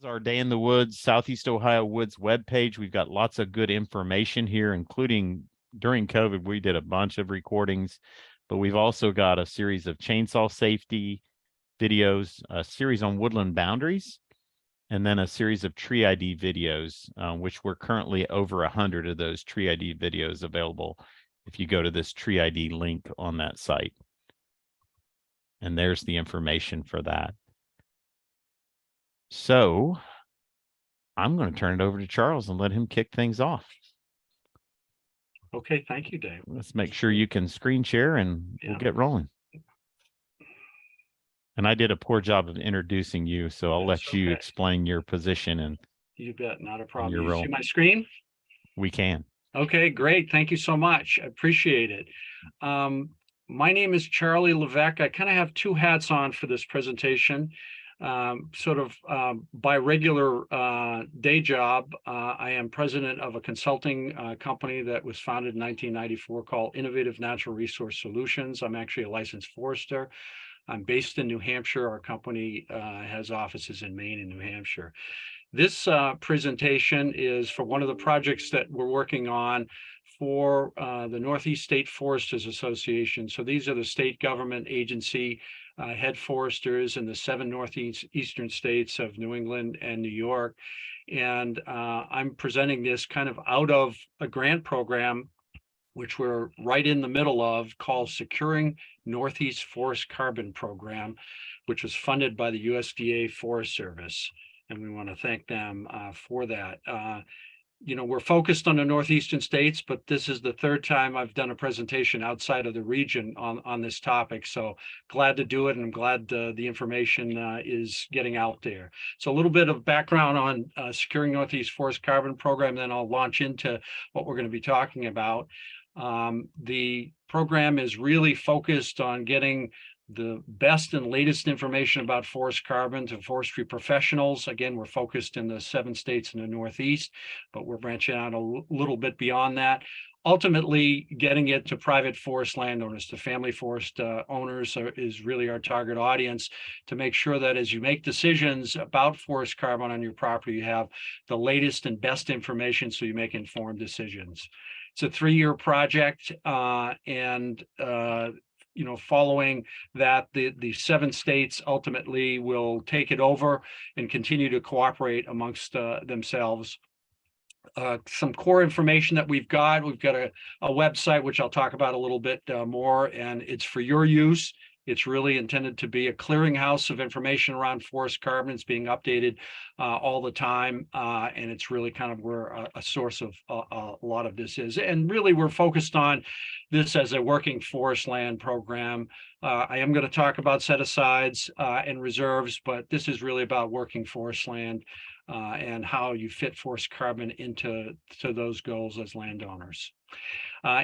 Our Day in the Woods, Southeast Ohio Woods webpage. We've got lots of good information here, including during COVID, we did a bunch of recordings, but we've also got a series of chainsaw safety videos, a series on woodland boundaries, and then a series of tree ID videos, which we're currently over 100 of those tree ID videos available if you go to this tree ID link on that site. And there's the information for that. So I'm going to turn it over to Charles and let him kick things off. Okay, thank you, Dave. Let's make sure you can screen share and we'll get rolling. And I did a poor job of introducing you, so I'll let you explain your position. And you bet, not a problem. You see my screen? We can. Okay, great. Thank you so much. I appreciate it. My name is Charlie Levesque. I kind of have two hats on for this presentation. By regular day job, I am president of a consulting company that was founded in 1994 called Innovative Natural Resource Solutions. I'm actually a licensed forester. I'm based in New Hampshire. Our company has offices in Maine and New Hampshire. This presentation is for one of the projects that we're working on for the Northeast State Foresters Association. So these are the state government agency head foresters in the 7 northeastern states of New England and New York. And I'm presenting this kind of out of a grant program, which we're right in the middle of, called Securing Northeast Forest Carbon Program, which was funded by the USDA Forest Service. And we want to thank them for that. We're focused on the northeastern states, but this is the third time I've done a presentation outside of the region on this topic. So glad to do it, and I'm glad the information is getting out there. So a little bit of background on Securing Northeast Forest Carbon Program, then I'll launch into what we're going to be talking about. The program is really focused on getting the best and latest information about forest carbon to forestry professionals. Again, we're focused in the 7 states in the Northeast, but we're branching out a little bit beyond that. Ultimately, getting it to private forest landowners, to family forest owners is really our target audience, to make sure that as you make decisions about forest carbon on your property, you have the latest and best information so you make informed decisions. It's a 3-year project, following that, the 7 states ultimately will take it over and continue to cooperate amongst themselves. Some core information that we've got a website, which I'll talk about a little bit more, and it's for your use. It's really intended to be a clearinghouse of information around forest carbon. It's being updated all the time, and it's really kind of where a source of a lot of this is. And really, we're focused on this as a working forest land program. I am going to talk about set-asides and reserves, but this is really about working forest land and how you fit forest carbon into those goals as landowners.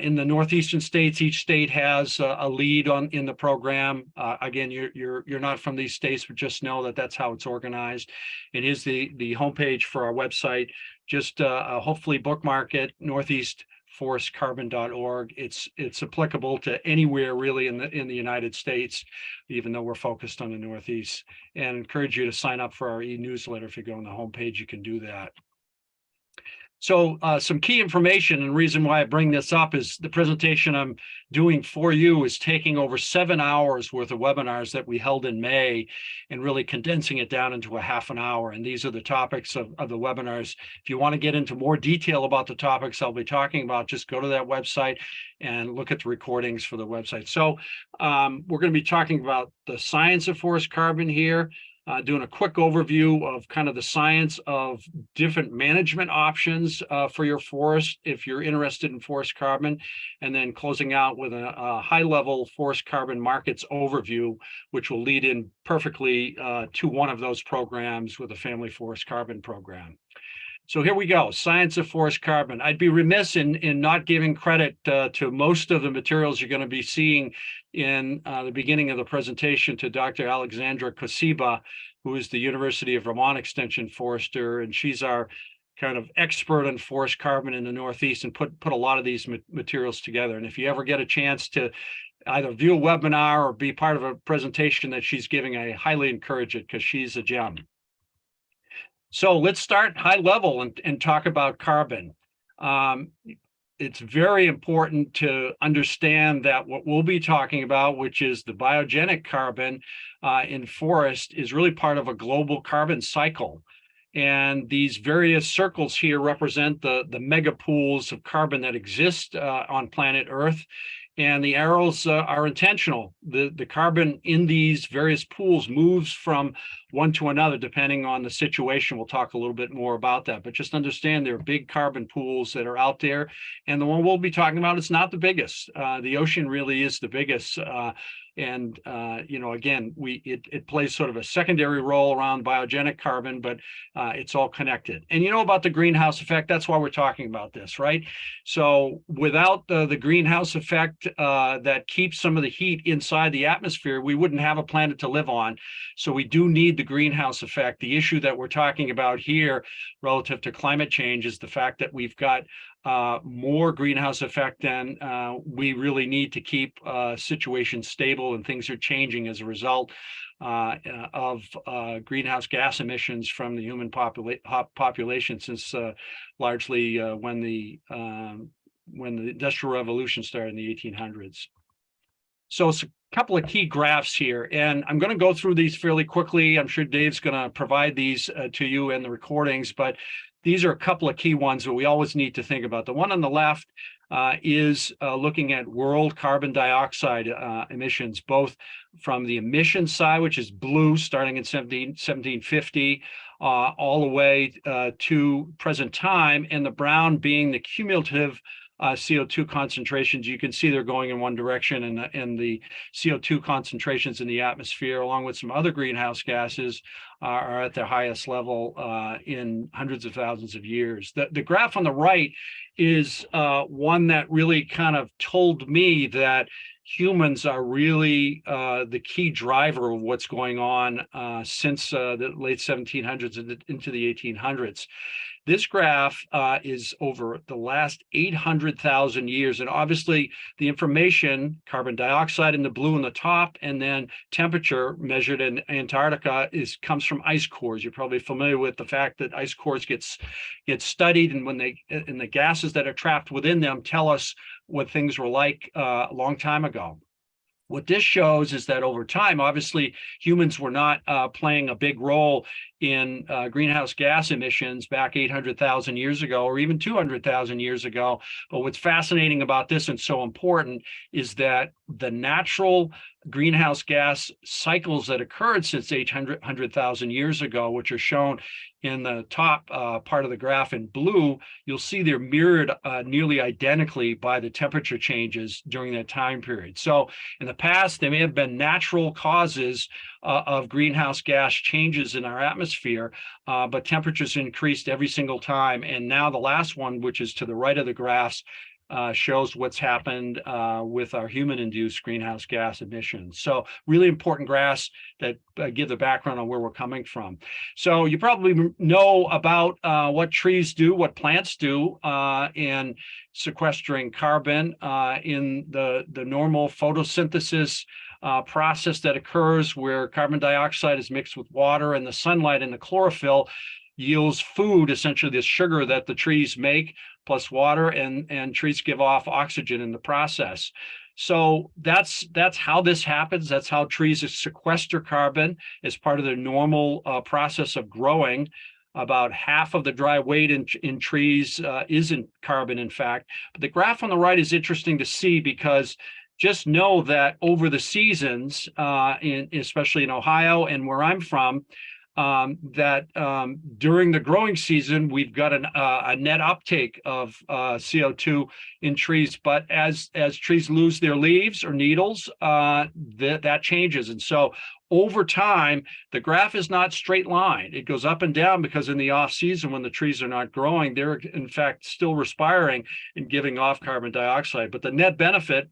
In the northeastern states, each state has a lead in the program. Again, you're not from these states, but just know that that's how it's organized. It is the homepage for our website. Just hopefully bookmark it, northeastforestcarbon.org. It's applicable to anywhere really in the United States, even though we're focused on the Northeast. And encourage you to sign up for our e-newsletter. If you go on the homepage, you can do that. So some key information, and reason why I bring this up is the presentation I'm doing for you is taking over 7 hours worth of webinars that we held in May and really condensing it down into a half an hour. And these are the topics of the webinars. If you want to get into more detail about the topics I'll be talking about, just go to that website and look at the recordings for the website. So we're going to be talking about the science of forest carbon here. Doing a quick overview of kind of the science of different management options for your forest if you're interested in forest carbon, and then closing out with a high-level forest carbon markets overview, which will lead in perfectly to one of those programs with a family forest carbon program. So here we go, science of forest carbon. I'd be remiss in not giving credit to most of the materials you're going to be seeing in the beginning of the presentation to Dr. Alexandra Kosiba, who is the University of Vermont Extension forester, and she's our kind of expert on forest carbon in the Northeast and put a lot of these materials together. And if you ever get a chance to either view a webinar or be part of a presentation that she's giving, I highly encourage it because she's a gem. So let's start high level and talk about carbon. Um, it's very important to understand that what we'll be talking about, which is the biogenic carbon in forest, is really part of a global carbon cycle. And these various circles here represent the mega pools of carbon that exist on planet Earth. And the arrows are intentional. The carbon in these various pools moves from one to another, depending on the situation. We'll talk a little bit more about that, but just understand there are big carbon pools that are out there. And the one we'll be talking about is not the biggest. The ocean really is the biggest. And again, it plays sort of a secondary role around biogenic carbon, but it's all connected. And you know about the greenhouse effect. That's why we're talking about this, right? So without the greenhouse effect that keeps some of the heat inside the atmosphere, we wouldn't have a planet to live on. So we do need the greenhouse effect. The issue that we're talking about here relative to climate change is the fact that we've got more greenhouse effect than we really need to keep situations stable, and things are changing as a result of greenhouse gas emissions from the human population since largely when the Industrial Revolution started in the 1800s. So it's a couple of key graphs here, and I'm going to go through these fairly quickly. I'm sure Dave's going to provide these to you in the recordings, but these are a couple of key ones that we always need to think about. The one on the left is looking at world carbon dioxide emissions, both from the emission side, which is blue, starting in 1750, all the way to present time, and the brown being the cumulative CO2 concentrations. You can see they're going in one direction, and the CO2 concentrations in the atmosphere, along with some other greenhouse gases, are at their highest level in hundreds of thousands of years. The graph on the right is one that really kind of told me that humans are really the key driver of what's going on since the late 1700s into the 1800s. This graph is over the last 800,000 years. And obviously the information, carbon dioxide in the blue in the top, and then temperature measured in Antarctica comes from ice cores. You're probably familiar with the fact that ice cores get studied, and and the gases that are trapped within them tell us what things were like a long time ago. What this shows is that over time, obviously, humans were not playing a big role in greenhouse gas emissions back 800,000 years ago, or even 200,000 years ago. But what's fascinating about this and so important is that the natural greenhouse gas cycles that occurred since 800,000 years ago, which are shown in the top part of the graph in blue, you'll see they're mirrored nearly identically by the temperature changes during that time period. So in the past, there may have been natural causes of greenhouse gas changes in our atmosphere, but temperatures increased every single time. And now the last one, which is to the right of the graphs, shows what's happened with our human-induced greenhouse gas emissions. So really important graphs that give the background on where we're coming from. So you probably know about what trees do, what plants do in sequestering carbon in the normal photosynthesis process that occurs, where carbon dioxide is mixed with water, and the sunlight and the chlorophyll yields food, essentially the sugar that the trees make, plus water, and trees give off oxygen in the process. So that's how this happens. That's how trees sequester carbon as part of their normal process of growing. About half of the dry weight in trees isn't carbon, in fact. But the graph on the right is interesting to see, because just know that over the seasons, especially in Ohio and where I'm from, during the growing season, we've got a net uptake of CO2 in trees. But as trees lose their leaves or needles, that changes. And so over time, the graph is not straight line. It goes up and down, because in the off season, when the trees are not growing, they're in fact still respiring and giving off carbon dioxide. But the net benefit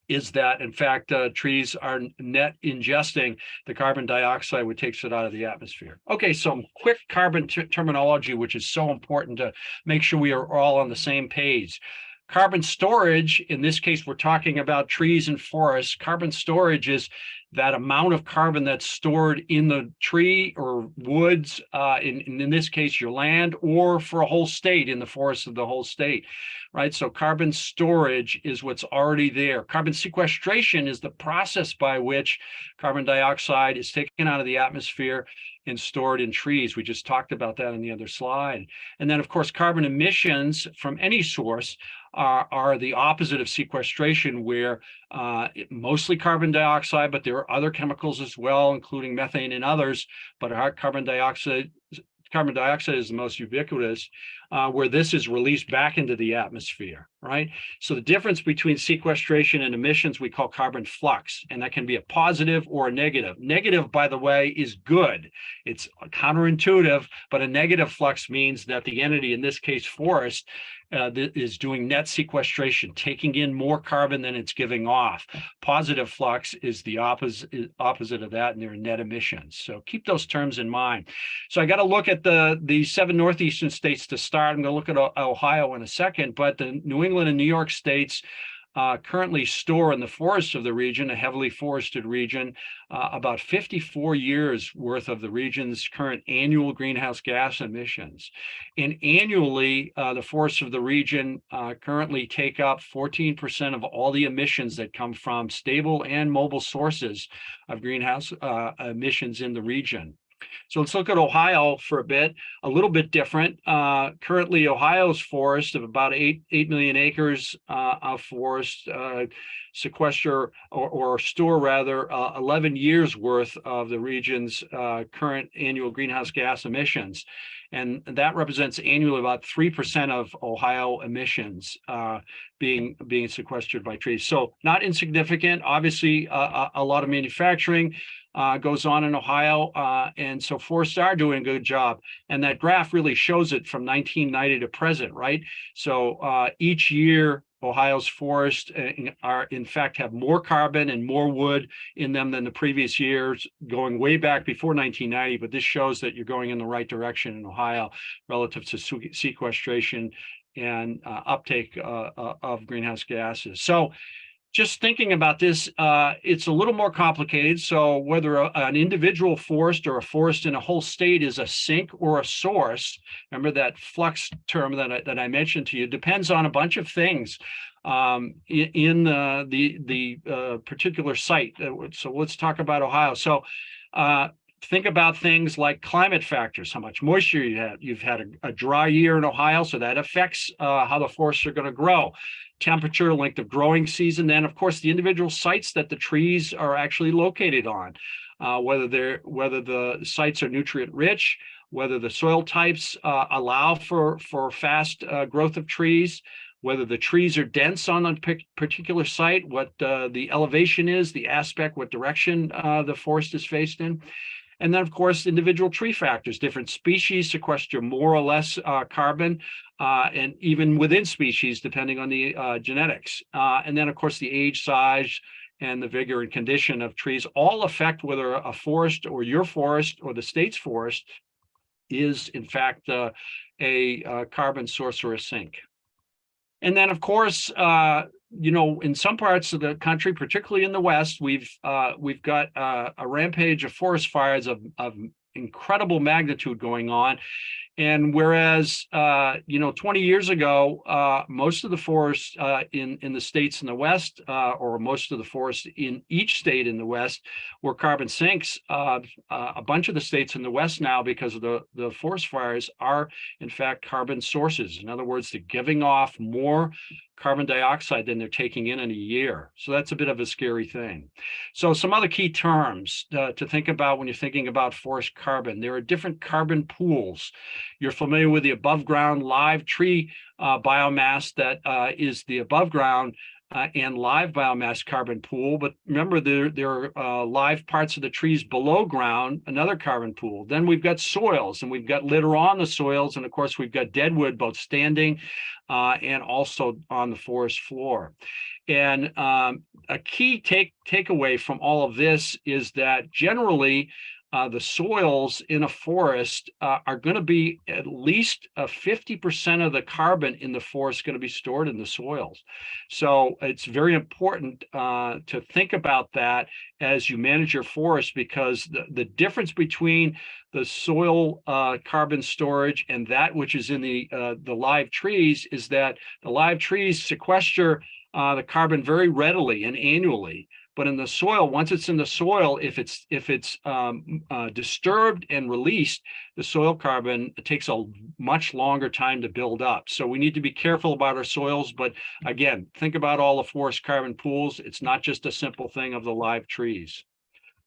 is that, in fact, trees are net ingesting the carbon dioxide, which takes it out of the atmosphere. Okay, so quick carbon terminology, which is so important to make sure we are all on the same page. Carbon storage, in this case, we're talking about trees and forests. Carbon storage is that amount of carbon that's stored in the tree or woods, in this case, your land, or for a whole state in the forest of the whole state, right? So carbon storage is what's already there. Carbon sequestration is the process by which carbon dioxide is taken out of the atmosphere and stored in trees. We just talked about that in the other slide. And then, of course, carbon emissions from any source are the opposite of sequestration, where mostly carbon dioxide, but there are other chemicals as well, including methane and others. But our carbon dioxide is the most ubiquitous, where this is released back into the atmosphere, right? So the difference between sequestration and emissions we call carbon flux, and that can be a positive or a negative. Negative, by the way, is good. It's counterintuitive, but a negative flux means that the entity, in this case forest, is doing net sequestration, taking in more carbon than it's giving off. Positive flux is the opposite of that, and they're net emissions. So keep those terms in mind. So I got to look at the 7 northeastern states to start. I'm going to look at Ohio in a second, but the New England and New York states currently store in the forests of the region, a heavily forested region, about 54 years worth of the region's current annual greenhouse gas emissions. And annually, the forests of the region currently take up 14% of all the emissions that come from stable and mobile sources of greenhouse emissions in the region. So let's look at Ohio for a bit, a little bit different. Currently, Ohio's forest of about 8 million acres of forest sequester or store rather 11 years worth of the region's current annual greenhouse gas emissions. And that represents annually about 3% of Ohio emissions being sequestered by trees. So not insignificant. Obviously, a lot of manufacturing goes on in Ohio, and so forests are doing a good job. And that graph really shows it from 1990 to present, right? So each year, Ohio's forests are, in fact, have more carbon and more wood in them than the previous years, going way back before 1990. But this shows that you're going in the right direction in Ohio relative to sequestration and uptake of greenhouse gases. So just thinking about this, it's a little more complicated. So whether an individual forest or a forest in a whole state is a sink or a source, remember that flux term that I mentioned to you, depends on a bunch of things in the particular site. So let's talk about Ohio. So think about things like climate factors, how much moisture you have. You've had a dry year in Ohio, so that affects how the forests are going to grow. Temperature, length of growing season, then of course the individual sites that the trees are actually located on, whether the sites are nutrient rich, whether the soil types allow for fast growth of trees, whether the trees are dense on a particular site, what the elevation is, the aspect, what direction the forest is faced in. And then, of course, individual tree factors. Different species sequester more or less carbon, and even within species, depending on the genetics. And then, of course, the age, size, and the vigor and condition of trees all affect whether a forest or your forest or the state's forest is, in fact, a carbon source or a sink. And then, of course, in some parts of the country, particularly in the West, we've got a rampage of forest fires of incredible magnitude going on. And whereas, 20 years ago, most of the forests in the states in the West, or most of the forests in each state in the West, were carbon sinks, a bunch of the states in the West now, because of the forest fires, are in fact carbon sources. In other words, they're giving off more carbon dioxide than they're taking in a year. So that's a bit of a scary thing. So some other key terms to think about when you're thinking about forest carbon. There are different carbon pools. You're familiar with the above ground live tree biomass that is the above ground and live biomass carbon pool. But remember, there are live parts of the trees below ground, another carbon pool. Then we've got soils, and we've got litter on the soils. And of course, we've got deadwood, both standing and also on the forest floor. And a key takeaway from all of this is that generally, the soils in a forest are going to be at least 50% of the carbon in the forest going to be stored in the soils. So it's very important to think about that as you manage your forest, because the difference between the soil carbon storage and that which is in the live trees is that the live trees sequester the carbon very readily and annually. But in the soil, once it's in the soil, if it's disturbed and released, the soil carbon takes a much longer time to build up. So we need to be careful about our soils. But again, think about all the forest carbon pools. It's not just a simple thing of the live trees.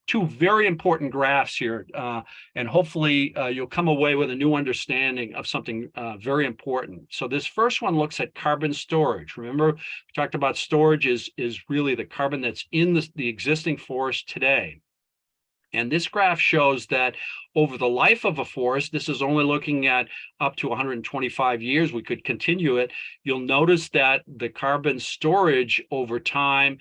Two very important graphs here, and hopefully you'll come away with a new understanding of something very important. So this first one looks at carbon storage. Remember, we talked about storage is really the carbon that's in the existing forest today. And this graph shows that over the life of a forest, this is only looking at up to 125 years, we could continue it. You'll notice that the carbon storage over time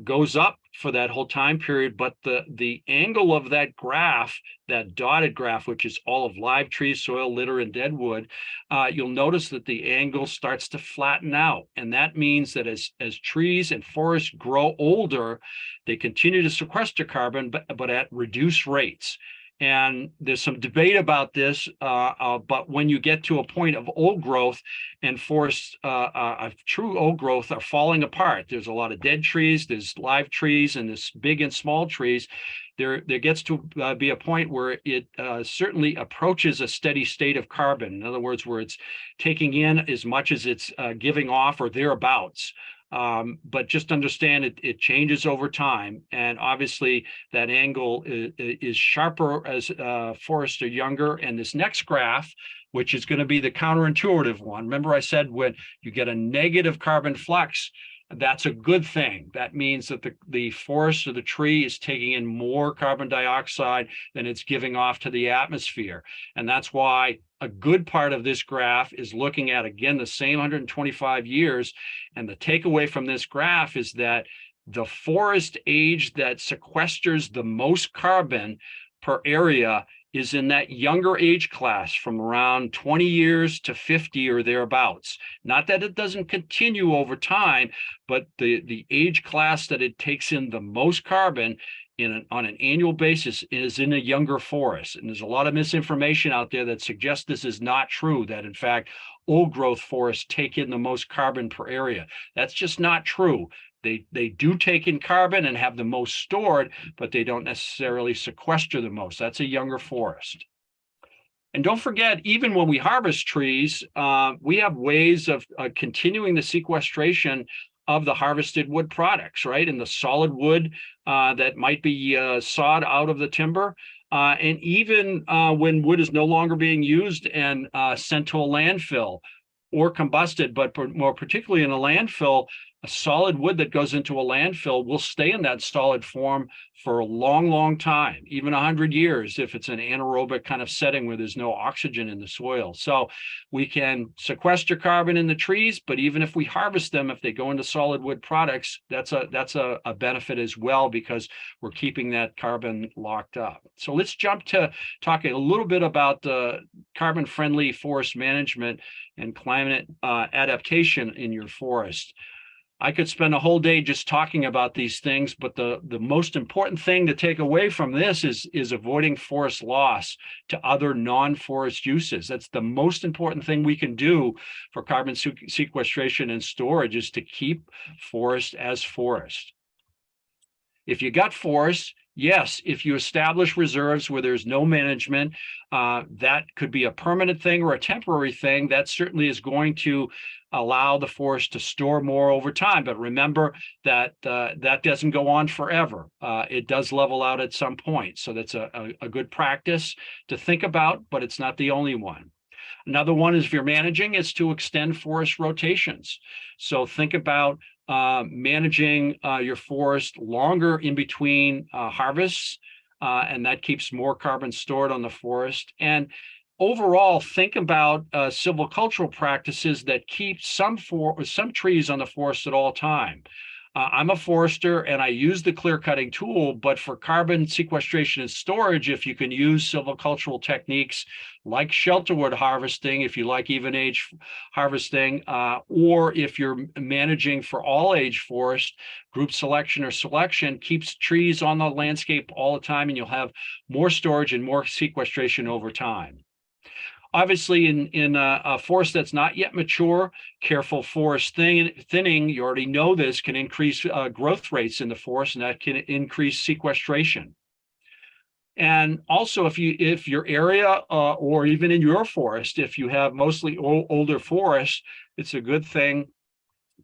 goes up for that whole time period, but the angle of that graph, that dotted graph, which is all of live trees, soil, litter, and dead wood, you'll notice that the angle starts to flatten out. And that means that as trees and forests grow older, they continue to sequester carbon, but at reduced rates. And there's some debate about this, but when you get to a point of old growth and forests, true old growth, are falling apart, there's a lot of dead trees, there's live trees, and there's big and small trees. There gets to be a point where it certainly approaches a steady state of carbon. In other words, where it's taking in as much as it's giving off or thereabouts. But just understand it changes over time. And obviously that angle is sharper as forests are younger. And this next graph, which is going to be the counterintuitive one. Remember I said when you get a negative carbon flux, that's a good thing. That means that the forest or the tree is taking in more carbon dioxide than it's giving off to the atmosphere. And that's why a good part of this graph is looking at, again, the same 125 years. And the takeaway from this graph is that the forest age that sequesters the most carbon per area is in that younger age class from around 20 years to 50 or thereabouts. Not that it doesn't continue over time, but the age class that it takes in the most carbon on an annual basis is in a younger forest. And there's a lot of misinformation out there that suggests this is not true, that in fact, old growth forests take in the most carbon per area. That's just not true. They do take in carbon and have the most stored, but they don't necessarily sequester the most. That's a younger forest. And don't forget, even when we harvest trees, we have ways of continuing the sequestration of the harvested wood products, right? And the solid wood that might be sawed out of the timber. And even when wood is no longer being used and sent to a landfill or combusted, but more particularly in a landfill, a solid wood that goes into a landfill will stay in that solid form for a long, long time, even 100 years, if it's an anaerobic kind of setting where there's no oxygen in the soil. So we can sequester carbon in the trees, but even if we harvest them, if they go into solid wood products, that's a benefit as well, because we're keeping that carbon locked up. So let's jump to talking a little bit about the carbon-friendly forest management and climate adaptation in your forest. I could spend a whole day just talking about these things, but the most important thing to take away from this is avoiding forest loss to other non-forest uses. That's the most important thing we can do for carbon sequestration and storage, is to keep forest as forest. If you got forests, yes, if you establish reserves where there's no management, that could be a permanent thing or a temporary thing. That certainly is going to allow the forest to store more over time. But remember that that doesn't go on forever. It does level out at some point. So that's a good practice to think about, but it's not the only one. Another one is, if you're managing, is to extend forest rotations. So think about managing your forest longer in between harvests, and that keeps more carbon stored on the forest. And overall, think about silvicultural practices that keep some trees on the forest at all time. I'm a forester and I use the clear cutting tool, but for carbon sequestration and storage, if you can use silvicultural techniques like shelterwood harvesting, if you like even age harvesting, or if you're managing for all age forest, group selection or selection keeps trees on the landscape all the time, and you'll have more storage and more sequestration over time. Obviously, in a forest that's not yet mature, careful forest thinning, you already know this, can increase growth rates in the forest, and that can increase sequestration. And also, if your area or even in your forest, if you have mostly older forests, it's a good thing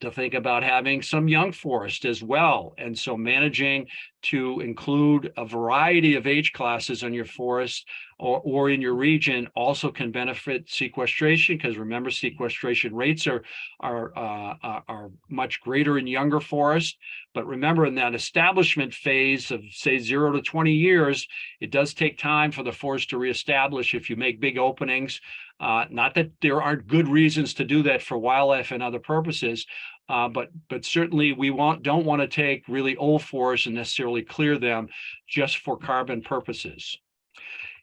to think about having some young forest as well. And so managing to include a variety of age classes on your forest or in your region also can benefit sequestration, because remember, sequestration rates are much greater in younger forests. But remember, in that establishment phase of, say, 0 to 20 years, it does take time for the forest to reestablish if you make big openings. Not that there aren't good reasons to do that for wildlife and other purposes, but certainly we don't want to take really old forests and necessarily clear them just for carbon purposes.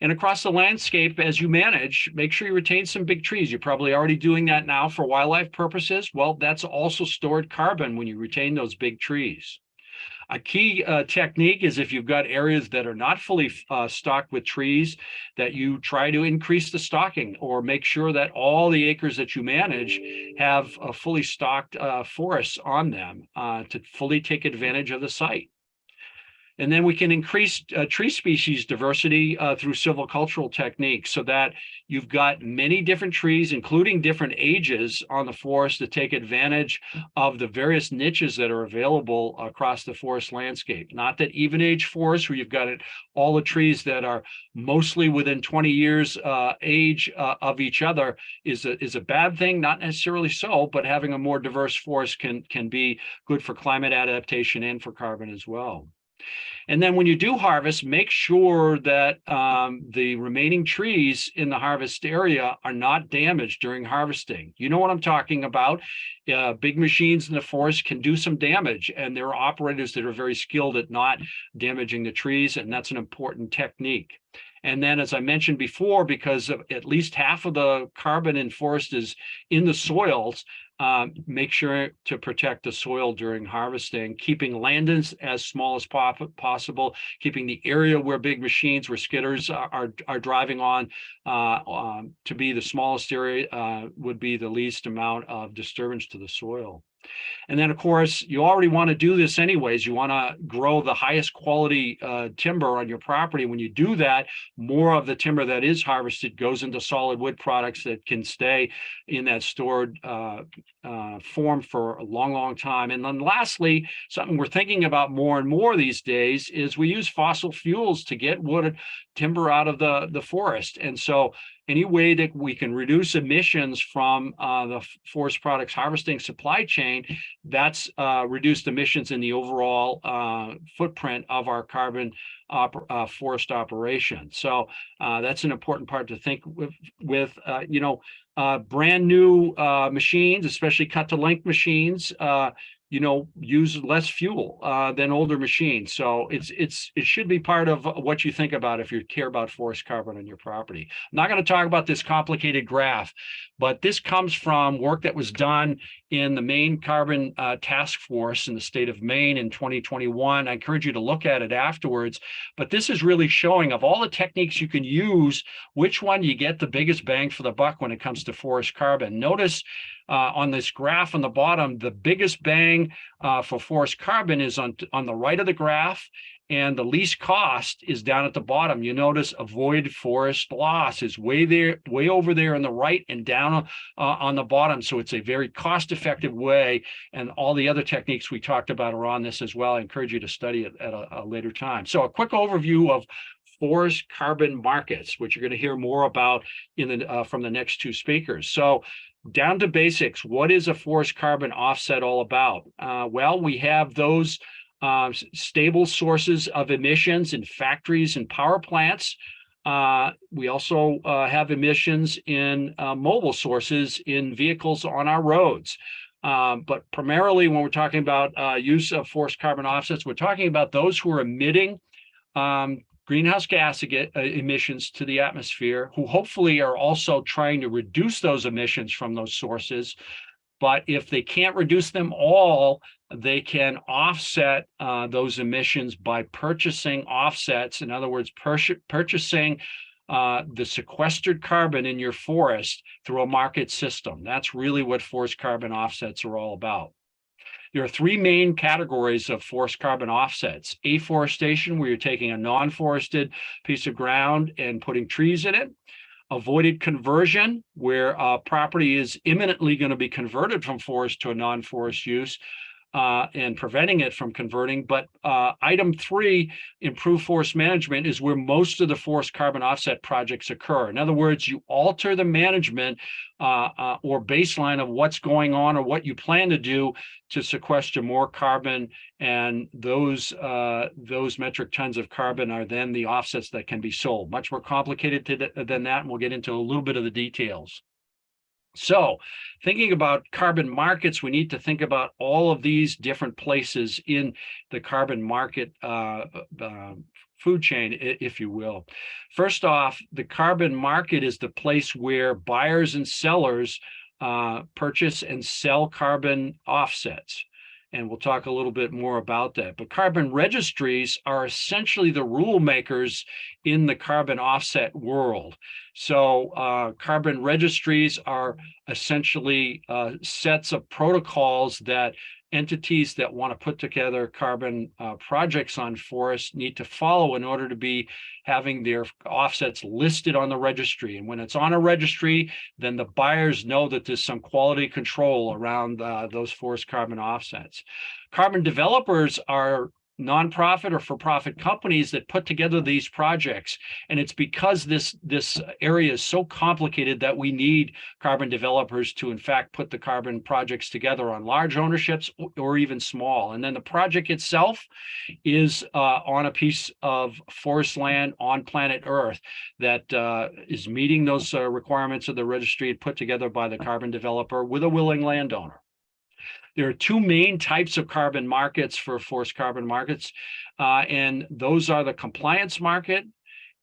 And across the landscape, as you manage, make sure you retain some big trees. You're probably already doing that now for wildlife purposes. Well, that's also stored carbon when you retain those big trees. A key technique is, if you've got areas that are not fully stocked with trees, that you try to increase the stocking, or make sure that all the acres that you manage have a fully stocked forests on them to fully take advantage of the site. And then we can increase tree species diversity through silvicultural techniques, so that you've got many different trees, including different ages, on the forest to take advantage of the various niches that are available across the forest landscape. Not that even age forests, where you've got all the trees that are mostly within 20 years age of each other is a bad thing, not necessarily so, but having a more diverse forest can be good for climate adaptation and for carbon as well. And then when you do harvest, make sure that the remaining trees in the harvest area are not damaged during harvesting. You know what I'm talking about. Big machines in the forest can do some damage, and there are operators that are very skilled at not damaging the trees, and that's an important technique. And then, as I mentioned before, because at least half of the carbon in forest is in the soils, make sure to protect the soil during harvesting, keeping landings as small as possible, keeping the area where big machines, where skidders are driving on to be the smallest area, would be the least amount of disturbance to the soil. And then, of course, you already want to do this anyways. You want to grow the highest quality timber on your property. When you do that, more of the timber that is harvested goes into solid wood products that can stay in that stored form for a long, long time. And then lastly, something we're thinking about more and more these days is we use fossil fuels to get wood timber out of the forest. And so any way that we can reduce emissions from the forest products harvesting supply chain, that's reduced emissions in the overall footprint of our carbon forest operation. So that's an important part to think with brand new machines, especially cut to length machines, use less fuel than older machines. So it should be part of what you think about if you care about forest carbon on your property. I'm not going to talk about this complicated graph, but this comes from work that was done in the Maine Carbon Task Force in the state of Maine in 2021. I encourage you to look at it afterwards. But this is really showing, of all the techniques you can use, which one you get the biggest bang for the buck when it comes to forest carbon. Notice on this graph on the bottom, the biggest bang for forest carbon is on the right of the graph, and the least cost is down at the bottom. You notice avoid forest loss is way over there on the right and down on the bottom. So it's a very cost-effective way, and all the other techniques we talked about are on this as well. I encourage you to study it at a later time. So a quick overview of forest carbon markets, which you're going to hear more about from the next two speakers. So down to basics, what is a forest carbon offset all about? Well, we have those stable sources of emissions in factories and power plants. We also have emissions in mobile sources in vehicles on our roads. But primarily when we're talking about use of forced carbon offsets, we're talking about those who are emitting greenhouse gas emissions to the atmosphere, who hopefully are also trying to reduce those emissions from those sources. But if they can't reduce them all, they can offset those emissions by purchasing offsets. In other words, purchasing the sequestered carbon in your forest through a market system. That's really what forced carbon offsets are all about. There are three main categories of forced carbon offsets: afforestation, where you're taking a non-forested piece of ground and putting trees in it; avoided conversion, where property is imminently going to be converted from forest to a non-forest use, and preventing it from converting. But item 3, improved forest management, is where most of the forced carbon offset projects occur. In other words, you alter the management or baseline of what's going on or what you plan to do to sequester more carbon, and those metric tons of carbon are then the offsets that can be sold. Much more complicated than that, and we'll get into a little bit of the details. So thinking about carbon markets, we need to think about all of these different places in the carbon market food chain, if you will. First off, the carbon market is the place where buyers and sellers purchase and sell carbon offsets. And we'll talk a little bit more about that. But carbon registries are essentially the rule makers in the carbon offset world. So carbon registries are essentially sets of protocols that entities that want to put together carbon projects on forests need to follow in order to be having their offsets listed on the registry. And when it's on a registry, then the buyers know that there's some quality control around those forest carbon offsets. Carbon developers are nonprofit or for-profit companies that put together these projects. And it's because this area is so complicated that we need carbon developers to, in fact, put the carbon projects together on large ownerships or even small. And then the project itself is on a piece of forest land on planet Earth that is meeting those requirements of the registry put together by the carbon developer with a willing landowner. There are two main types of carbon markets for forced carbon markets, and those are the compliance market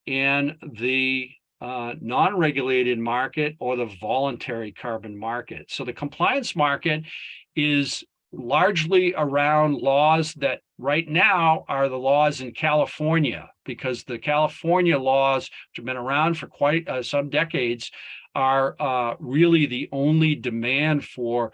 and the non-regulated market, or the voluntary carbon market. So the compliance market is largely around laws that right now are the laws in California, because the California laws, which have been around for quite some decades, are really the only demand for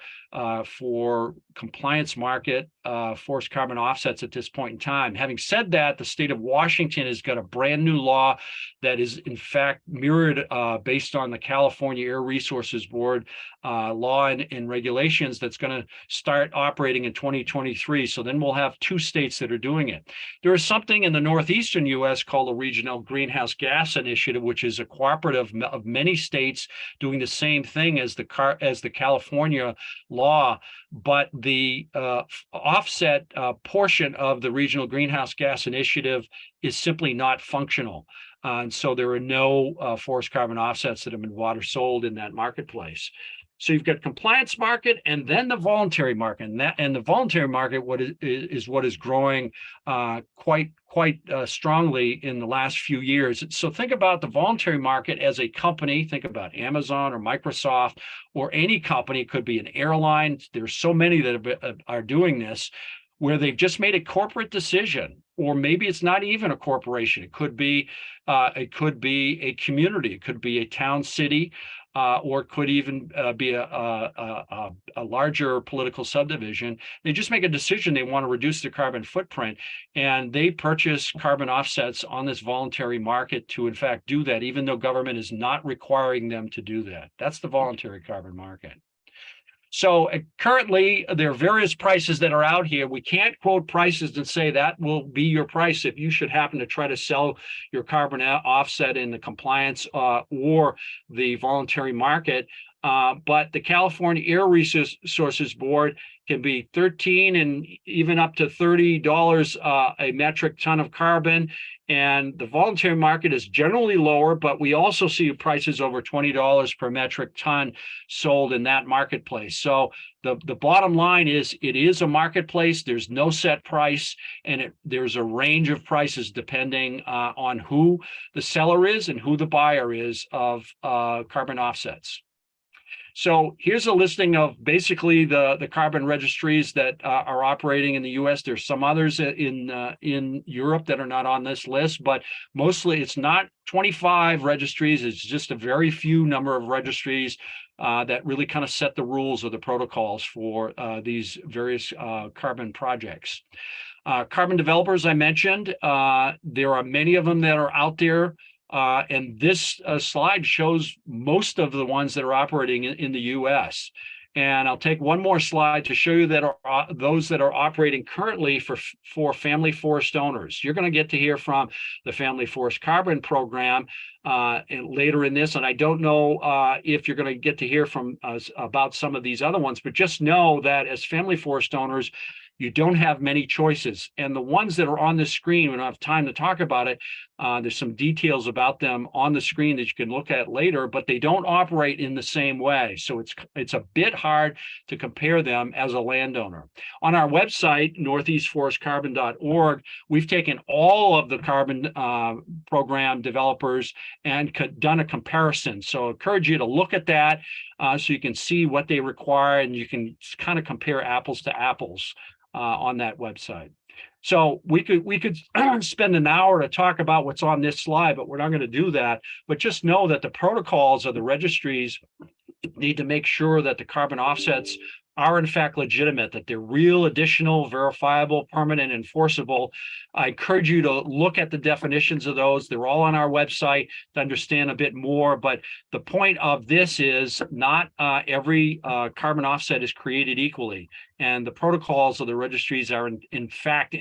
compliance market forced carbon offsets at this point in time. Having said that, the state of Washington has got a brand new law that is in fact mirrored based on the California Air Resources Board law and regulations that's going to start operating in 2023. So then we'll have two states that are doing it. There is something in the northeastern U.S. called the Regional Greenhouse Gas Initiative, which is a cooperative of many states doing the same thing as the California law, but the offset portion of the Regional Greenhouse Gas Initiative is simply not functional. And so there are no forest carbon offsets that have been bought or sold in that marketplace. So you've got compliance market and then the voluntary market, and the voluntary market what is growing quite strongly in the last few years. So think about the voluntary market as a company. Think about Amazon or Microsoft or any company. It could be an airline. There's so many that are doing this, where they've just made a corporate decision, or maybe it's not even a corporation. It could be a community. It could be a town, city. Or it could even be a larger political subdivision. They just make a decision they want to reduce their carbon footprint, and they purchase carbon offsets on this voluntary market to, in fact, do that, even though government is not requiring them to do that. That's the voluntary carbon market. So currently, there are various prices that are out here. We can't quote prices and say that will be your price if you should happen to try to sell your carbon offset in the compliance or the voluntary market. But the California Air Resources Board can be $13 and even up to $30 a metric ton of carbon. And the voluntary market is generally lower, but we also see prices over $20 per metric ton sold in that marketplace. So the bottom line is it is a marketplace. There's no set price, and there's a range of prices depending on who the seller is and who the buyer is of carbon offsets. So here's a listing of basically the carbon registries that are operating in the U.S. There's some others in Europe that are not on this list, but mostly it's not 25 registries. It's just a very few number of registries that really kind of set the rules or the protocols for these various carbon projects. Carbon developers, I mentioned, there are many of them that are out there. And this slide shows most of the ones that are operating in the U.S. And I'll take one more slide to show you that are those that are operating currently for family forest owners. You're going to get to hear from the Family Forest Carbon Program later in this, and I don't know if you're going to get to hear from us about some of these other ones, but just know that as family forest owners, you don't have many choices. And the ones that are on the screen, we don't have time to talk about it. There's some details about them on the screen that you can look at later, but they don't operate in the same way. So it's a bit hard to compare them as a landowner. On our website, northeastforestcarbon.org, we've taken all of the carbon program developers and done a comparison. So I encourage you to look at that so you can see what they require, and you can kind of compare apples to apples on that website. So we could spend an hour to talk about what's on this slide, but we're not going to do that. But just know that the protocols of the registries need to make sure that the carbon offsets are in fact legitimate, that they're real, additional, verifiable, permanent, enforceable. I encourage you to look at the definitions of those. They're all on our website to understand a bit more. But the point of this is not every carbon offset is created equally. And the protocols of the registries are in fact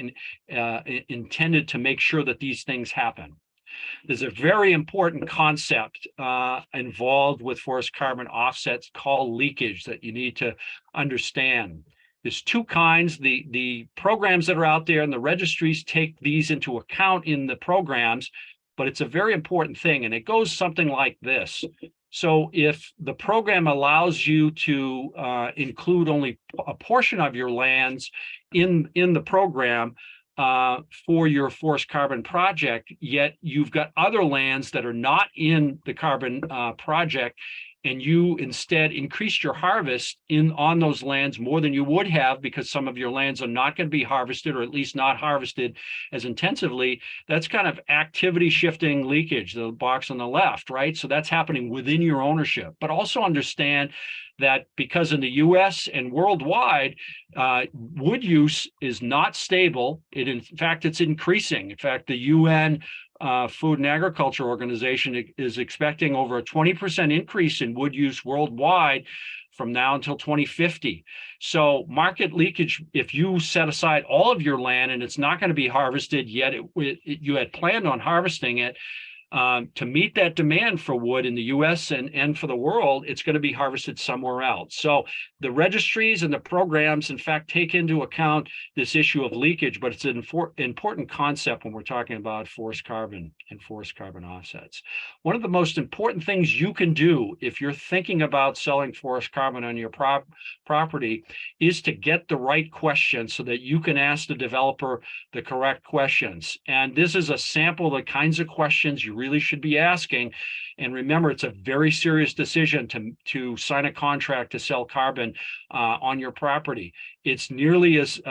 intended to make sure that these things happen. There's a very important concept involved with forest carbon offsets called leakage that you need to understand. There's two kinds. The programs that are out there and the registries take these into account in the programs, but it's a very important thing, and it goes something like this. So if the program allows you to include only a portion of your lands in the program, for your forest carbon project, yet you've got other lands that are not in the carbon project, and you instead increased your harvest on those lands more than you would have because some of your lands are not going to be harvested, or at least not harvested as intensively. That's kind of activity shifting leakage, the box on the left, right? So that's happening within your ownership. But also understand that because in the US and worldwide, wood use is not stable. In fact, it's increasing. In fact, the UN Food and Agriculture Organization is expecting over a 20% increase in wood use worldwide from now until 2050. So market leakage, if you set aside all of your land and it's not going to be harvested, yet you had planned on harvesting it, to meet that demand for wood in the US and for the world, it's going to be harvested somewhere else. So the registries and the programs, in fact, take into account this issue of leakage, but it's an important concept when we're talking about forest carbon and forest carbon offsets. One of the most important things you can do if you're thinking about selling forest carbon on your property is to get the right questions so that you can ask the developer the correct questions. And this is a sample of the kinds of questions you really should be asking. And remember, it's a very serious decision to sign a contract to sell carbon on your property. It's nearly as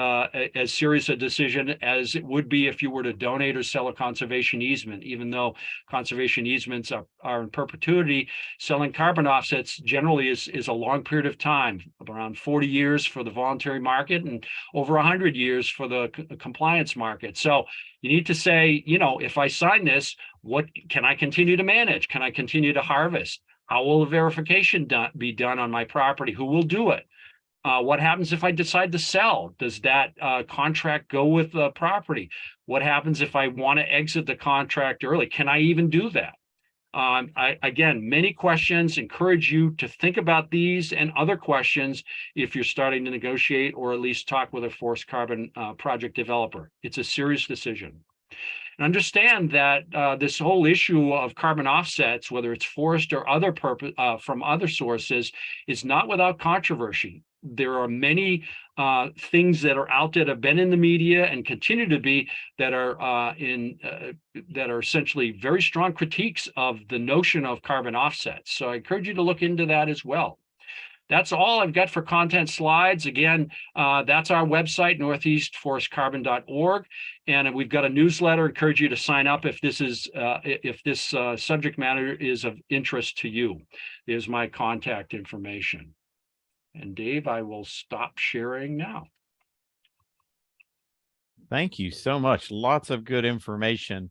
serious a decision as it would be if you were to donate or sell a conservation easement. Even though conservation easements are in perpetuity, selling carbon offsets generally is a long period of time, around 40 years for the voluntary market and over 100 years for the compliance market. So you need to say, if I sign this, what can I continue to manage? Can I continue to harvest? How will the verification be done on my property? Who will do it? What happens if I decide to sell? Does that contract go with the property? What happens if I want to exit the contract early? Can I even do that? Again, many questions. Encourage you to think about these and other questions if you're starting to negotiate or at least talk with a forest carbon project developer. It's a serious decision. And understand that this whole issue of carbon offsets, whether it's forest or other purpose from other sources, is not without controversy. There are many things that are out there that have been in the media and continue to be that are that are essentially very strong critiques of the notion of carbon offsets. So I encourage you to look into that as well. That's all I've got for content slides. Again, that's our website, northeastforestcarbon.org. And we've got a newsletter. Encourage you to sign up if this is subject matter is of interest to you. There's my contact information. And Dave, I will stop sharing now. Thank you so much. Lots of good information.